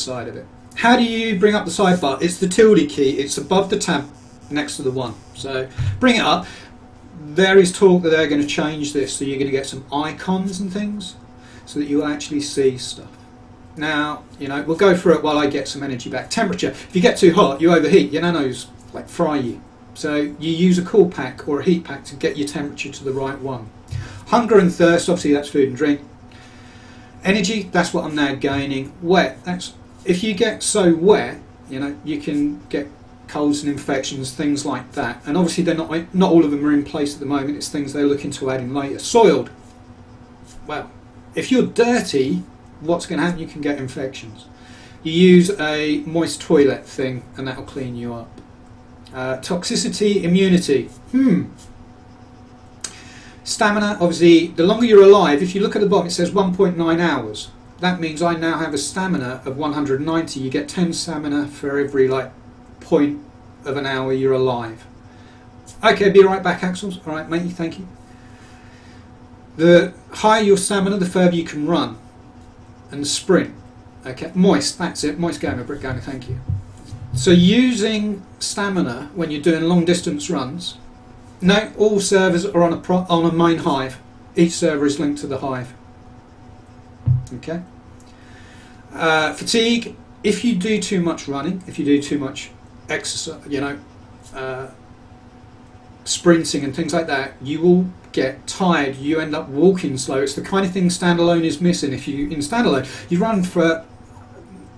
side of it. How do you bring up the sidebar? It's the tilde key. It's above the tab next to the 1. So bring it up. There is talk that they're going to change this, so you're going to get some icons and things so that you'll actually see stuff. Now, you know, we'll go through it while I get some energy back. Temperature. If you get too hot, you overheat. Your nanos like fry you. So you use a cool pack or a heat pack to get your temperature to the right one. Hunger and thirst, obviously that's food and drink. Energy, that's what I'm now gaining. Wet, that's if you get so wet, you know, you can get colds and infections, things like that. And obviously they're not all of them are in place at the moment. It's things they're looking to add in later. Soiled. Well, if you're dirty, what's going to happen? You can get infections. You use a moist toilet thing and that'll clean you up. Toxicity, immunity. Stamina, obviously, the longer you're alive, if you look at the bottom, it says 1.9 hours. That means I now have a stamina of 190. You get 10 stamina for every like point of an hour you're alive. Okay, be right back, Axels. All right, matey, thank you. The higher your stamina, the further you can run and sprint. Okay, moist, that's it. Moist gamer, brick gamer, thank you. So using stamina when you're doing long distance runs. No, all servers are on a main hive. Each server is linked to the hive. Okay. Fatigue. If you do too much running, if you do too much exercise, you know, sprinting and things like that, you will get tired. You end up walking slow. It's the kind of thing standalone is missing. If you in standalone, you run for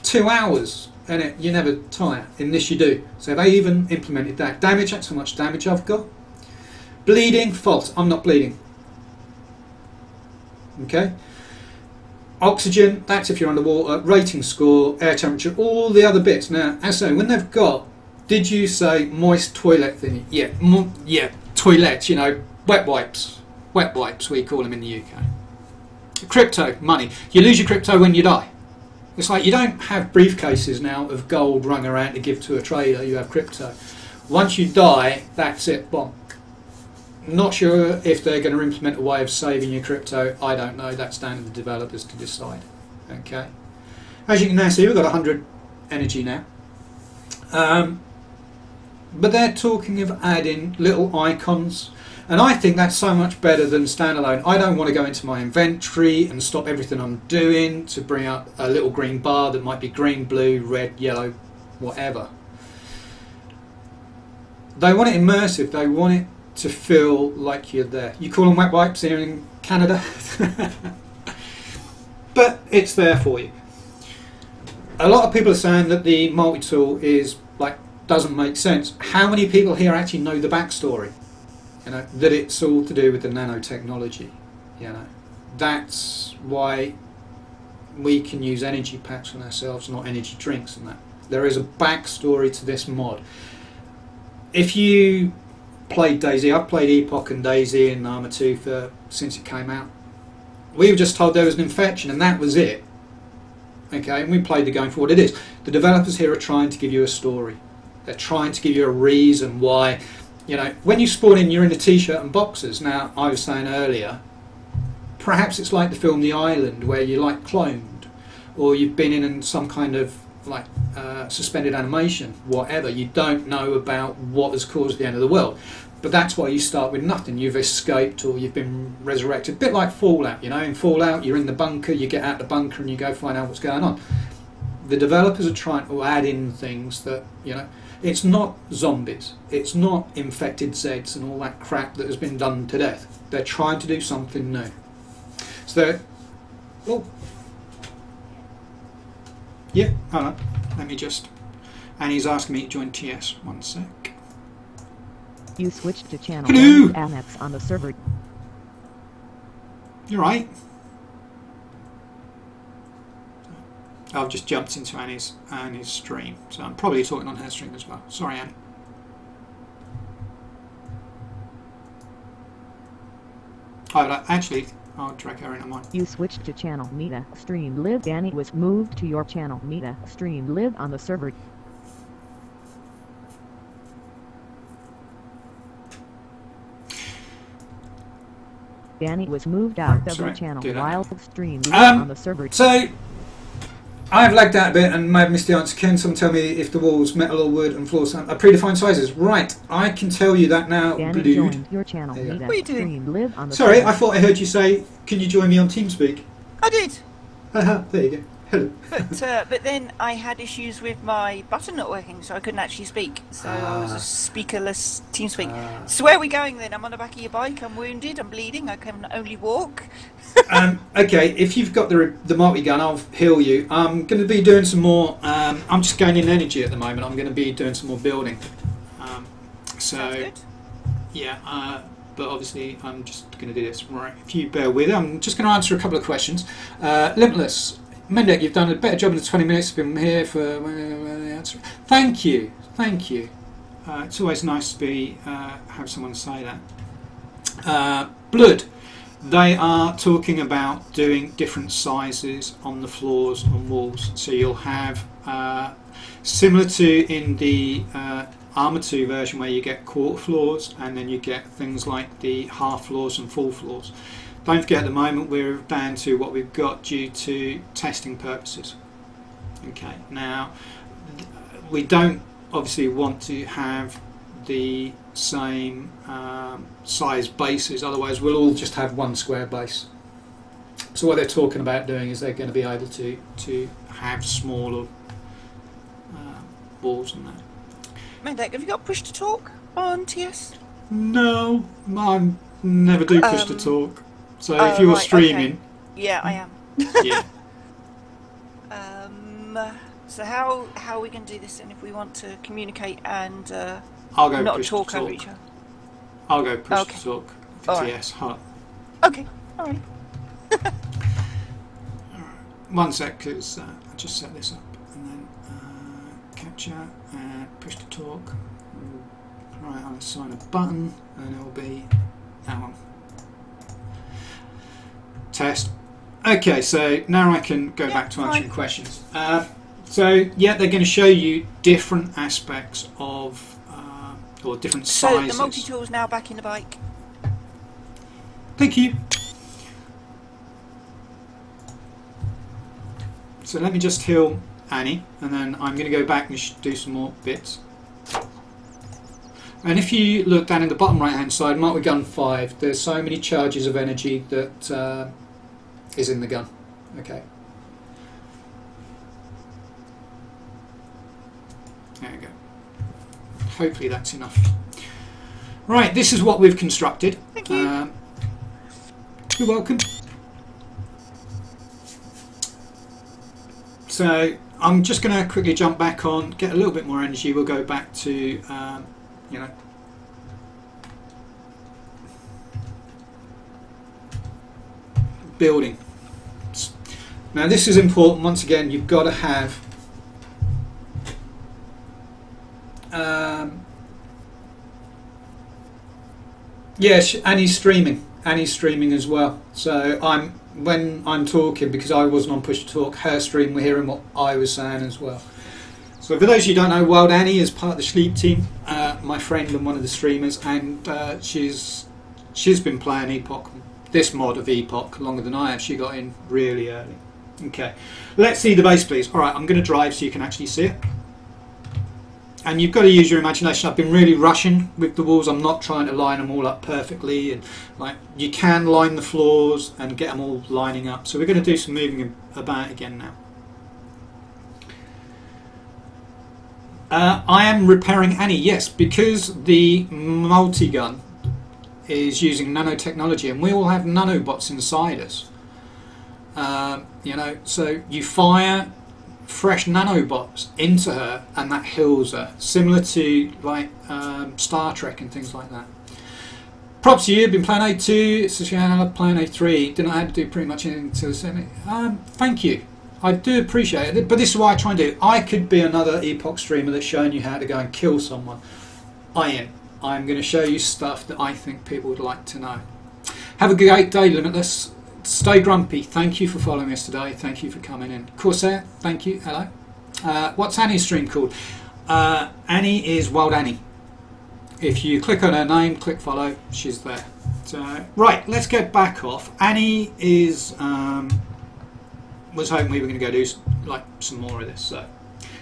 2 hours and you never tire. In this, you do. So they even implemented that. Damage. That's how much damage I've got. Bleeding, false. I'm not bleeding. Okay. Oxygen, that's if you're underwater. Rating score, air temperature, all the other bits. Now, as I say, when they've got, did you say moist toilet thing? Yeah, yeah, toilets. You know, wet wipes. Wet wipes, we call them in the UK. Crypto, money. You lose your crypto when you die. It's like you don't have briefcases now of gold rung around to give to a trader. You have crypto. Once you die, that's it. Bomb. Not sure if they're going to implement a way of saving your crypto. I don't know. That's down to the developers to decide. Okay. As you can now see, we've got 100 energy now. But they're talking of adding little icons, and I think that's so much better than standalone. I don't want to go into my inventory and stop everything I'm doing to bring up a little green bar that might be green, blue, red, yellow, whatever. They want it immersive. They want it to feel like you're there. You call them wet wipes here in Canada. But it's there for you. A lot of people are saying that the multi-tool is like doesn't make sense. How many people here actually know the backstory? You know, that it's all to do with the nanotechnology. You know, that's why we can use energy packs on ourselves, not energy drinks and that. There is a backstory to this mod. If you played DayZ, I've played Epoch and DayZ and Arma 2 since it came out. We were just told there was an infection and that was it. Okay, and we played the game for what it is. The developers here are trying to give you a story. They're trying to give you a reason why, you know, when you spawn in, you're in a t-shirt and boxers. Now, I was saying earlier, perhaps it's like the film The Island, where you're like cloned, or you've been in some kind of like suspended animation, whatever. You don't know about what has caused the end of the world. But that's why you start with nothing. You've escaped or you've been resurrected. A bit like Fallout, you know. In Fallout, you're in the bunker, you get out the bunker and you go find out what's going on. The developers are trying to add in things that, you know, it's not zombies. It's not infected Zeds and all that crap that has been done to death. They're trying to do something new. So, oh, yeah, hold on. Let me just... And he's asking me to join TS. 1 sec. You switched to channel Hello. Annex on the server. You're right. I've just jumped into Annie's stream, so I'm probably talking on her stream as well. Sorry, Annie. Oh, but actually, I'll drag her in on mine. You switched to channel Meta Stream Live. Annie was moved to your channel Meta Stream Live on the server. Danny was moved out of the channel while stream on the server. So I have lagged out a bit and may have missed the answer. Can someone tell me if the walls, metal or wood, and floors are predefined sizes? Right, I can tell you that now, Danny Blued. joined your channel. There you go. Meet What are you a doing? stream live on the Sorry, channel. I thought I heard you say, can you join me on TeamSpeak? I did. Haha, there you go. Hello. But then I had issues with my button not working, so I couldn't actually speak. So I was a speakerless TeamSpeak. So where are we going then? I'm on the back of your bike. I'm wounded. I'm bleeding. I can only walk. Okay, if you've got the multi-gun, I'll heal you. I'm going to be doing some more. I'm just gaining energy at the moment. I'm going to be doing some more building. Sounds good. Yeah, but obviously I'm just going to do this. Right, if you bear with it, I'm just going to answer a couple of questions. Limitless. Mendek, you've done a better job in the 20 minutes. I've been here for the answer. Thank you, thank you. It's always nice to be have someone say that. Blood. They are talking about doing different sizes on the floors and walls. So you'll have similar to in the Arma 2 version where you get quarter floors, and then you get things like the half floors and full floors. Don't forget, at the moment we're down to what we've got due to testing purposes. Okay, now we don't obviously want to have the same size bases, otherwise we'll all just have one square base. So what they're talking about doing is they're going to be able to have smaller walls and that. Mendek, have you got push to talk on TS? No, I never do push to talk. So if you're right, streaming, okay. Yeah, I am. yeah. So how are we going to do this then if we want to communicate and I'll go not push talk to over talk. each other? I'll go push Okay. to talk for All TS. Huh. Okay, alright. One sec, because I just set this up, and then capture and push to talk. Right, I'll assign a button, and it'll be that one. Test. Okay, so now I can go back to answering questions. So yeah, they're going to show you different aspects of or different sizes. So the multi-tool's now back in the bike. Thank you. So let me just heal Annie, and then I'm going to go back and do some more bits. And if you look down in the bottom right hand side, mark with gun 5, there's so many charges of energy that is in the gun. Okay. There we go. Hopefully that's enough. Right, this is what we've constructed. Thank you. You're welcome. So I'm just going to quickly jump back on, get a little bit more energy. We'll go back to, you know, building. Now this is important. Once again, you've got to have yes, Annie's streaming. Annie's streaming as well. So when I'm talking, because I wasn't on push to talk, her stream, we're hearing what I was saying as well. So for those of you who don't know, Wild Annie is part of the Sleep team, my friend and one of the streamers, and she's been playing Epoch, this mod of Epoch, longer than I have. She got in really early. Okay, let's see the base, please. All right, I'm going to drive so you can actually see it. And you've got to use your imagination. I've been really rushing with the walls. I'm not trying to line them all up perfectly, and like you can line the floors and get them all lining up. So we're going to do some moving about again now. I am repairing Annie, yes, because the multi-gun is using nanotechnology, and we all have nanobots inside us. You know, so you fire fresh nanobots into her and that heals her, similar to like Star Trek and things like that. Props to you, been playing A2, Sushana playing A3, didn't have to do pretty much anything to the semi. Thank you, I do appreciate it, but this is what I try and do. I could be another Epoch streamer that's showing you how to go and kill someone. I'm going to show you stuff that I think people would like to know. Have a great day, Limitless. Stay grumpy. Thank you for following us today. Thank you for coming in. Corsair, thank you. Hello. What's Annie's stream called? Annie is Wild Annie. If you click on her name, click follow, she's there. So, right, let's get back off. Annie is was hoping we were going to go do like some more of this. So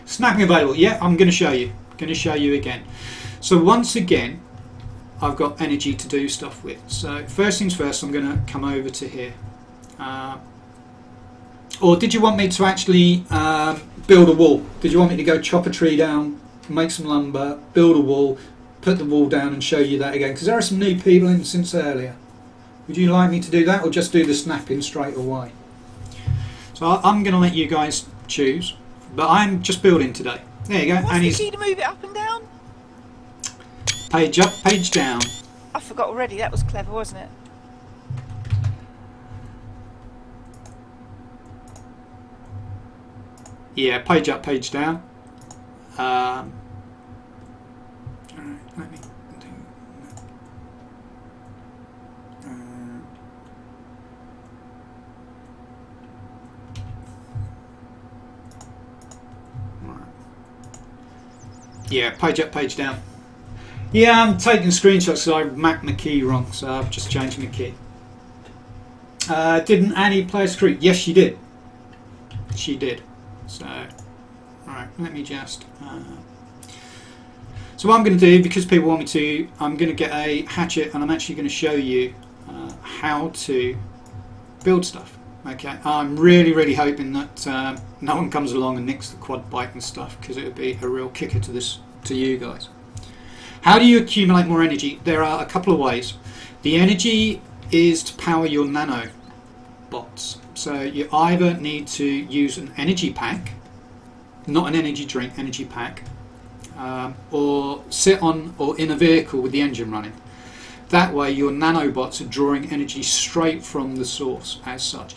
snapping available. Yeah, I'm going to show you. Going to show you again. So once again, I've got energy to do stuff with. So first things first, I'm going to come over to here. Or did you want me to actually build a wall? Did you want me to go chop a tree down, make some lumber, build a wall, put the wall down and show you that again? Because there are some new people in since earlier. Would you like me to do that or just do the snapping straight away? So I'm going to let you guys choose, but I'm just building today. There you go. What's and the key to move it up and down? Page up, page down. I forgot already. That was clever, wasn't it? Yeah, page up, page down. Alright, let me do right. Yeah, page up, page down. Yeah, I'm taking screenshots so I mapped my key wrong, so I've just changed my key. Didn't Annie play a screen? Yes, she did. She did. So, alright, let me just... so what I'm going to do, because people want me to, I'm going to get a hatchet and I'm actually going to show you how to build stuff. Okay, I'm really hoping that no one comes along and nicks the quad bike and stuff, because it would be a real kicker to you guys. How do you accumulate more energy? There are a couple of ways. The energy is to power your nano bots. So you either need to use an energy pack, not an energy drink, energy pack, or sit on or in a vehicle with the engine running. That way your nanobots are drawing energy straight from the source as such.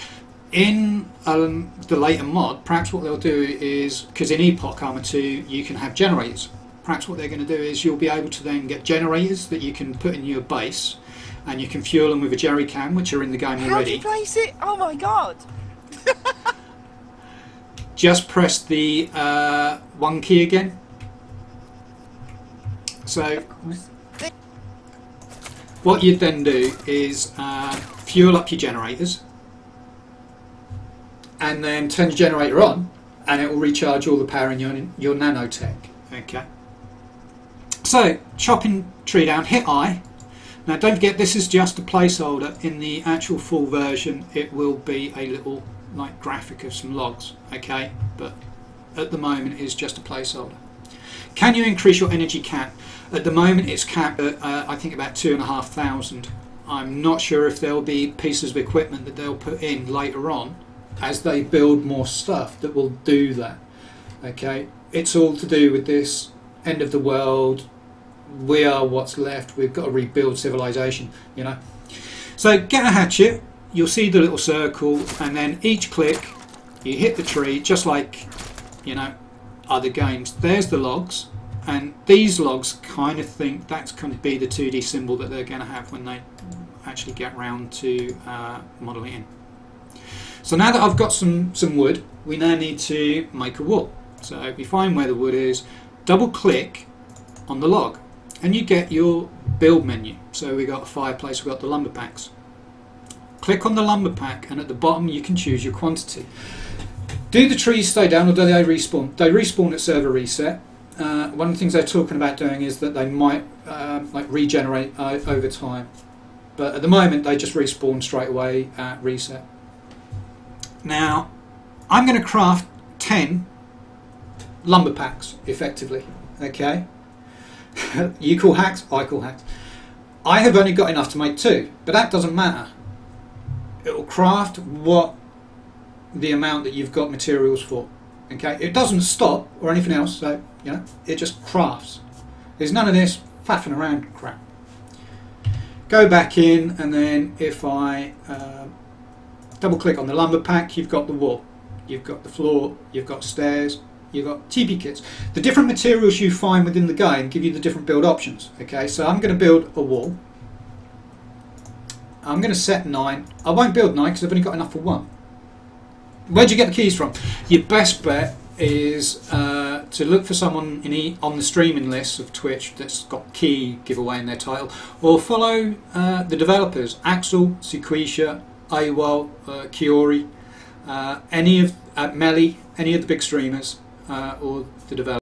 In the later mod, perhaps what they'll do is, because in Epoch Arma 2 you can have generators, perhaps what they're going to do is you'll be able to then get generators that you can put in your base, and you can fuel them with a jerry can, which are in the game already. How do you place it? Oh my god! Just press the 1 key again. So what you'd then do is fuel up your generators and then turn your generator on, and it will recharge all the power in your nanotech. Okay. So chopping tree down, hit I. Now don't forget, this is just a placeholder. In the actual full version it will be a little like graphic of some logs, okay, but at the moment it's just a placeholder. Can you increase your energy cap? At the moment it's capped at I think about 2,500. I'm not sure if there'll be pieces of equipment that they'll put in later on as they build more stuff that will do that. Okay, it's all to do with this end of the world. We are what's left. We've got to rebuild civilization, you know. So get a hatchet, you'll see the little circle, and then each click you hit the tree, just like, you know, other games. There's the logs, and these logs kind of think that's going to be the 2D symbol that they're going to have when they actually get round to modelling in. So now that I've got some wood, we now need to make a wall. So we find where the wood is, double click on the log, and you get your build menu. So we got a fireplace, we got the lumber packs. Click on the lumber pack, and at the bottom you can choose your quantity. Do the trees stay down or do they respawn? They respawn at server reset. One of the things they're talking about doing is that they might like regenerate over time, but at the moment they just respawn straight away at reset. Now I'm going to craft 10 lumber packs effectively. Okay. You call hacks, I call hacks. I have only got enough to make 2, but that doesn't matter. It will craft what the amount that you've got materials for. Okay, it doesn't stop or anything else, so you know, it just crafts. There's none of this faffing around crap. Go back in, and then if I double click on the lumber pack, you've got the wall, you've got the floor, you've got stairs, you've got TP kits. The different materials you find within the game give you the different build options. Okay, so I'm going to build a wall. I'm going to set 9. I won't build 9 because I've only got enough for 1. Where'd you get the keys from? Your best bet is to look for someone on the streaming list of Twitch that's got key giveaway in their title, or follow the developers, Axel, Sequisha, AWOL, Kiori. any of Melly, any of the big streamers, or the developers.